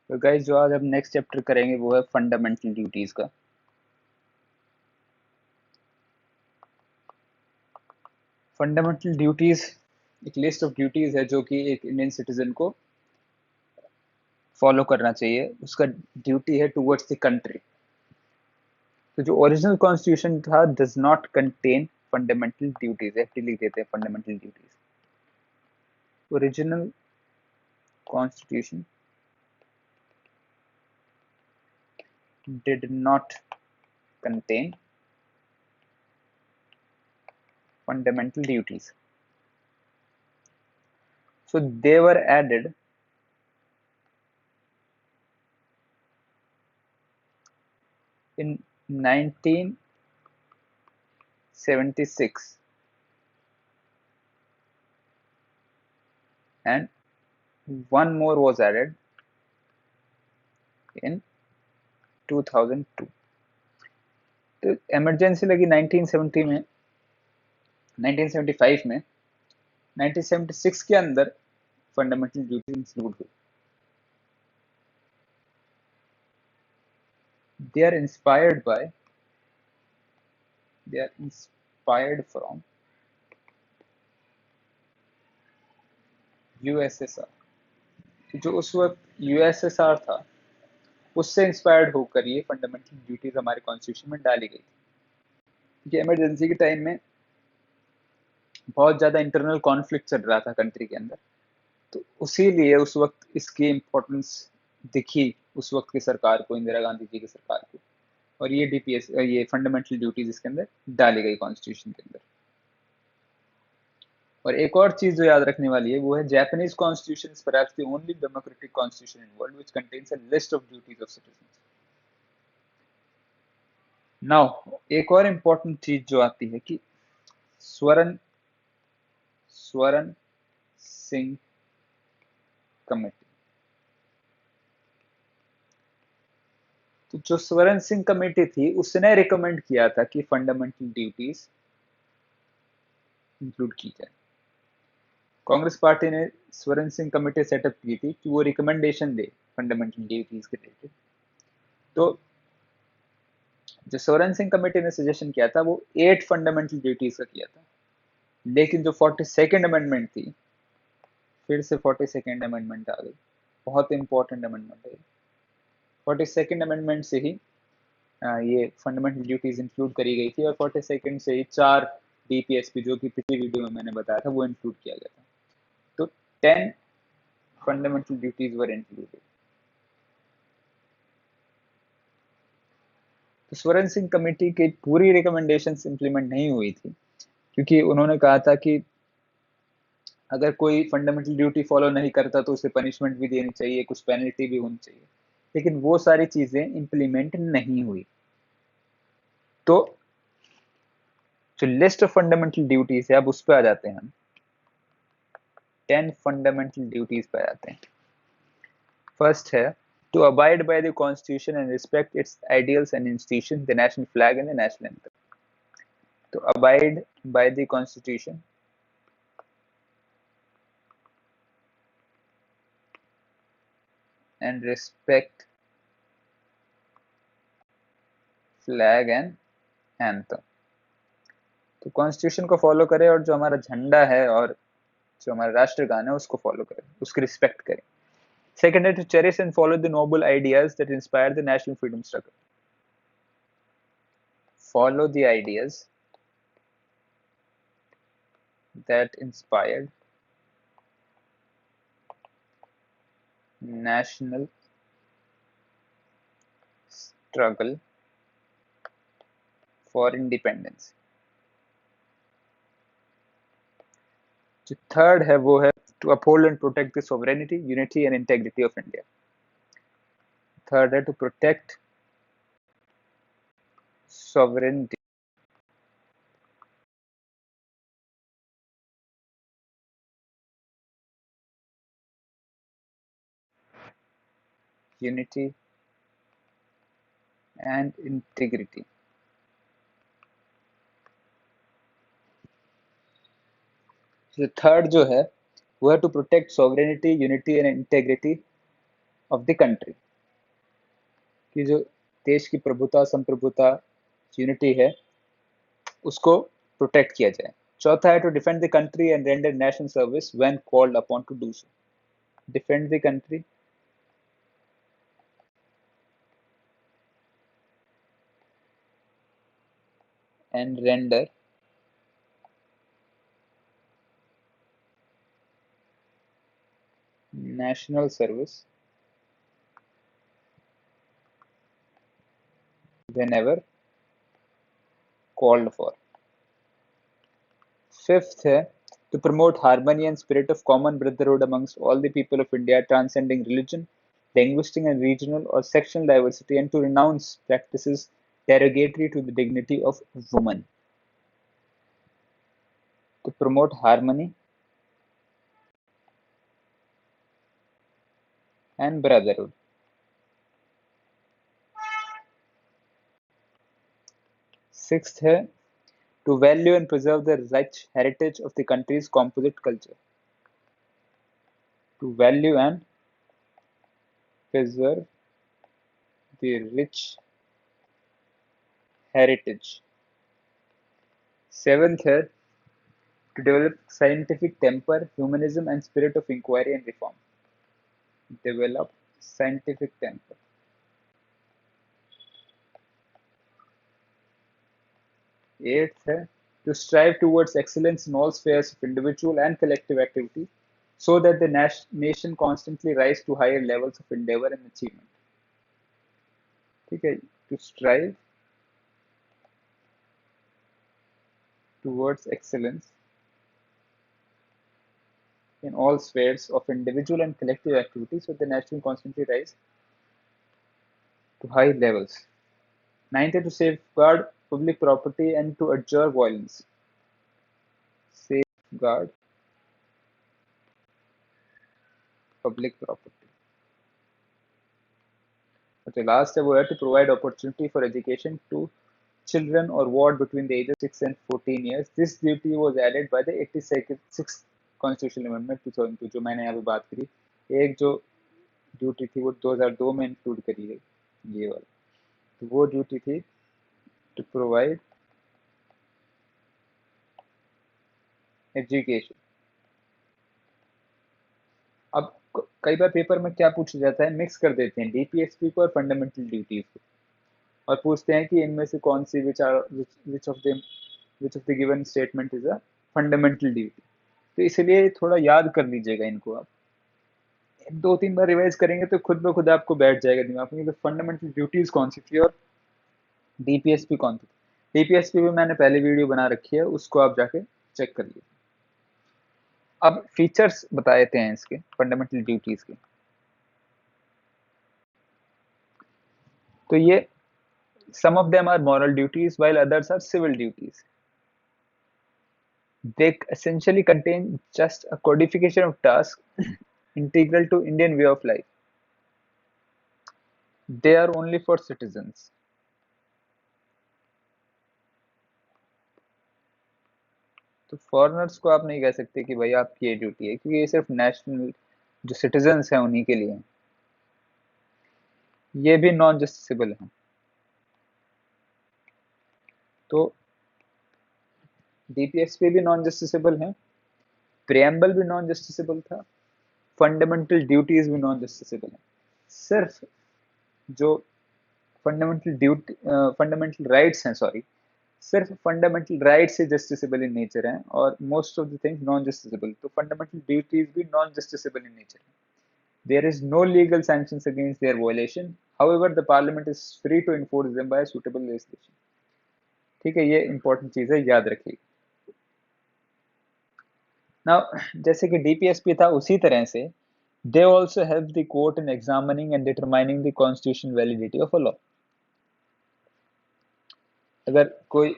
तो गाइस जो आज हम नेक्स्ट चैप्टर करेंगे वो है फंडामेंटल ड्यूटीज का। फंडामेंटल ड्यूटीज एक लिस्ट ऑफ ड्यूटीज है जो कि एक इंडियन सिटीजन को फॉलो करना चाहिए। उसका ड्यूटी है टुवर्ड्स द कंट्री। तो जो ओरिजिनल कॉन्स्टिट्यूशन था does not contain fundamental duties, FT लिख देते हैं fundamental duties. Original constitution did not contain fundamental duties, so they were added in 1976 and one more was added in 2002। तो emergency लगी 1970 में, 1975 में, 1976 के अंदर फंडामेंटल ड्यूटी इंक्लूड हुई। they are inspired by they are inspired from USSR. जो उस वक्त यूएसएसआर था उससे इंस्पायर्ड होकर ये फंडामेंटल ड्यूटीज हमारे कॉन्स्टिट्यूशन में डाली गई थी, क्योंकि इमरजेंसी के टाइम में बहुत ज्यादा इंटरनल कॉन्फ्लिक्ट चल रहा था कंट्री के अंदर। तो उसी लिए उस वक्त इसकी इम्पोर्टेंस दिखी उस वक्त की सरकार को, इंदिरा गांधी जी की सरकार को, और ये डीपीएस ये फंडामेंटल ड्यूटीज इसके अंदर डाली गई कॉन्स्टिट्यूशन के अंदर। और एक और चीज जो याद रखने वाली है वो है Japanese constitution is perhaps the only democratic constitution in world which contains a list of duties of citizens. Now एक और इम्पोर्टेंट चीज जो आती है कि स्वरण स्वरण सिंह कमेटी। तो जो स्वरण सिंह कमेटी थी उसने रिकमेंड किया था कि फंडामेंटल ड्यूटीज इंक्लूड की जाए। कांग्रेस पार्टी ने स्वरण सिंह कमेटी सेटअप की थी कि वो रिकमेंडेशन दे फंडामेंटल ड्यूटीज के रिलेटेड। तो जो स्वरण सिंह कमेटी ने सजेशन किया था वो 8 फंडामेंटल ड्यूटीज का किया था, लेकिन जो 42nd अमेंडमेंट थी, फिर से 42nd अमेंडमेंट आ गई। बहुत इंपॉर्टेंट अमेंडमेंट है। 42nd अमेंडमेंट से ही ये फंडामेंटल ड्यूटीज इंक्लूड करी गई थी, और 42nd से ही 4 डीपीएसपी जो कि पिछली वीडियो में मैंने बताया था वो इंक्लूड किया गया था। तो 10 फंडामेंटल ड्यूटीज वर इंक्लूडेड। तो स्वरण सिंह कमेटी की पूरी रिकमेंडेशंस इंप्लीमेंट नहीं हुई थी, क्योंकि उन्होंने कहा था कि अगर कोई फंडामेंटल ड्यूटी फॉलो नहीं करता तो उसे पनिशमेंट भी देनी चाहिए, कुछ पेनल्टी भी होनी चाहिए, लेकिन वो सारी चीजें इंप्लीमेंट नहीं हुई। तो जो लिस्ट ऑफ फंडामेंटल ड्यूटीज है अब उस पर आ जाते हैं हम। 10 फंडामेंटल ड्यूटीज पे आ जाते हैं। फर्स्ट है to abide by the constitution and respect its ideals and institution, the national flag and the national anthem. तो abide by the constitution and respect flag and anthem। तो कॉन्स्टिट्यूशन को follow करें और जो हमारा झंडा है और जो हमारा राष्ट्रगान है उसको फॉलो करें, उसकी रिस्पेक्ट करें। सेकंड है to cherish and follow the noble ideas that inspire the national freedom struggle. Follow the ideas that inspired national struggle for independence। जो थर्ड है वो है to uphold and protect the sovereignty, unity and integrity of India. Third है to protect sovereignty, unity and integrity। जो third जो है वो है to protect sovereignty, unity and integrity of the country, कि जो देश की प्रभुता, संप्रभुता, यूनिटी है, उसको प्रोटेक्ट किया जाए। चौथा है to defend the country and render national service when called upon to do so. Defend the country and render national service whenever called for. Fifth है to promote harmony and spirit of common brotherhood amongst all the people of India, transcending religion, linguistic and regional or sectional diversity, and to renounce practices derogatory to the dignity of woman. To promote harmony and brotherhood. Sixth है to value and preserve the rich heritage of the country's composite culture. To value and preserve the rich heritage. Seventh है to develop scientific temper, humanism, and spirit of inquiry and reform. Develop scientific temper. Eighth है to strive towards excellence in all spheres of individual and collective activity, so that the nation constantly rise to higher levels of endeavor and achievement. ठीक है, to strive towards excellence in all spheres of individual and collective activity, so the nation constantly rise to high levels. Ninth है to safeguard public property and to adjure violence. Safeguard public property. Okay, last है वो है to provide opportunity for education to children or ward between the ages of 6 and 14 years. This duty was added by the 86th Constitutional Amendment 2002, जो मैंने अभी बात करी। एक जो ड्यूटी थी वो 2002 में इंक्लूड करी है, ये वाला। तो वो ड्यूटी थी टू प्रोवाइड एजुकेशन। अब कई बार पेपर में क्या पूछा जाता है, मिक्स कर देते हैं डीपीएसपी को और फंडामेंटल ड्यूटीज को, और पूछते हैं कि इनमें से कौन सी which of the given statement is a fundamental duty. तो इसलिए थोड़ा याद कर लीजिएगा इनको, आप 2-3 बार रिवाइज करेंगे तो खुद ब खुद आपको बैठ जाएगा दिमाग में, तो फंडामेंटल ड्यूटीज कौन सी थी और डीपीएसपी कौन थी। डीपीएसपी भी मैंने पहले वीडियो बना रखी है, उसको आप जाके चेक कर लीजिए। अब फीचर्स बता देते हैं इसके फंडामेंटल ड्यूटीज के। तो ये some of them are moral duties while others are civil duties. They essentially contain just a codification of tasks integral to Indian way of life. They are only for citizens. तो foreigners को आप नहीं कह सकते कि भाई आपकी ये ड्यूटी है, क्योंकि ये सिर्फ नेशनल जो सिटीजन्स हैं उन्हीं के लिए है। ये भी नॉन जस्टिसेबल है। तो डीपीएसपी भी नॉन जस्टिसेबल है, प्रियम्बल भी नॉन जस्टिसेबल था, फंडामेंटल ड्यूटीज भी नॉन जस्टिसेबल है। सिर्फ जो फंडामेंटल राइट्स हैं, सॉरी, सिर्फ फंडामेंटल राइट्स से जस्टिसेबल इन नेचर हैं और most of the things non justiciable. तो फंडामेंटल ड्यूटीज भी नॉन जस्टिसेबल इन नेचर है। There is no legal sanctions against their violation. However, the parliament is free to enforce them by suitable legislation. ठीक है, ये important चीज है, याद रखिए। नाउ जैसे कि डीपीएसपी था, उसी तरह से they also help the court in examining and determining the constitutional validity of a law. अगर कोई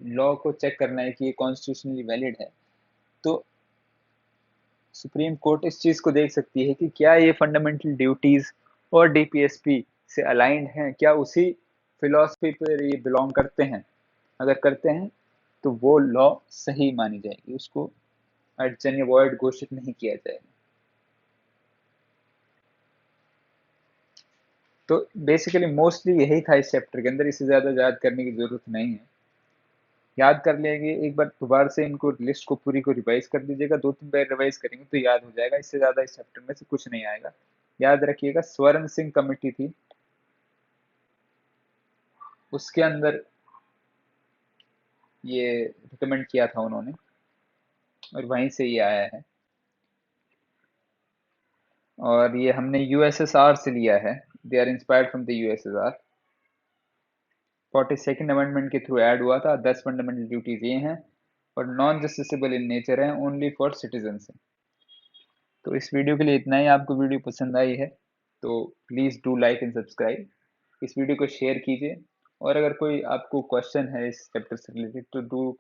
लॉ को चेक करना है कि ये कॉन्स्टिट्यूशनली वैलिड है, तो सुप्रीम कोर्ट इस चीज को देख सकती है कि क्या ये फंडामेंटल ड्यूटीज और डीपीएसपी से अलाइंड हैं, क्या उसी फिलॉसफी पर ये बिलोंग करते हैं। अगर करते हैं तो वो लॉ सही मानी जाएगी, उसको अर्जेन्ट वॉइड घोषित नहीं किया जाएगा। तो बेसिकली मोस्टली यही था इस चैप्टर के अंदर, इससे ज़्यादा याद करने की ज़रूरत नहीं है। याद कर लेंगे एक बार, दोबारा से इनको लिस्ट को पूरी को रिवाइज कर दीजिएगा, 2-3 बार रिवाइज करेंगे तो याद हो जाएगा। इससे ज़्यादा इस चैप्टर में से कुछ नहीं आएगा। याद रखिएगा स्वर्ण सिंह कमेटी थी, उसके अंदर ये रिकमेंड किया था उन्होंने, और वहीं से ये आया है। और ये हमने यूएसएसआर से लिया है, they are inspired from the USSR. 42nd amendment के थ्रू ऐड हुआ था। 10 फंडामेंटल ड्यूटीज ये हैं और नॉन जस्टिसेबल इन नेचर है, ओनली फॉर सिटीजन्स हैं। तो इस वीडियो के लिए इतना ही। आपको वीडियो पसंद आई है तो please do like and subscribe. इस वीडियो को शेयर कीजिए, और अगर कोई आपको क्वेश्चन है इस चैप्टर से रिलेटेड तो डू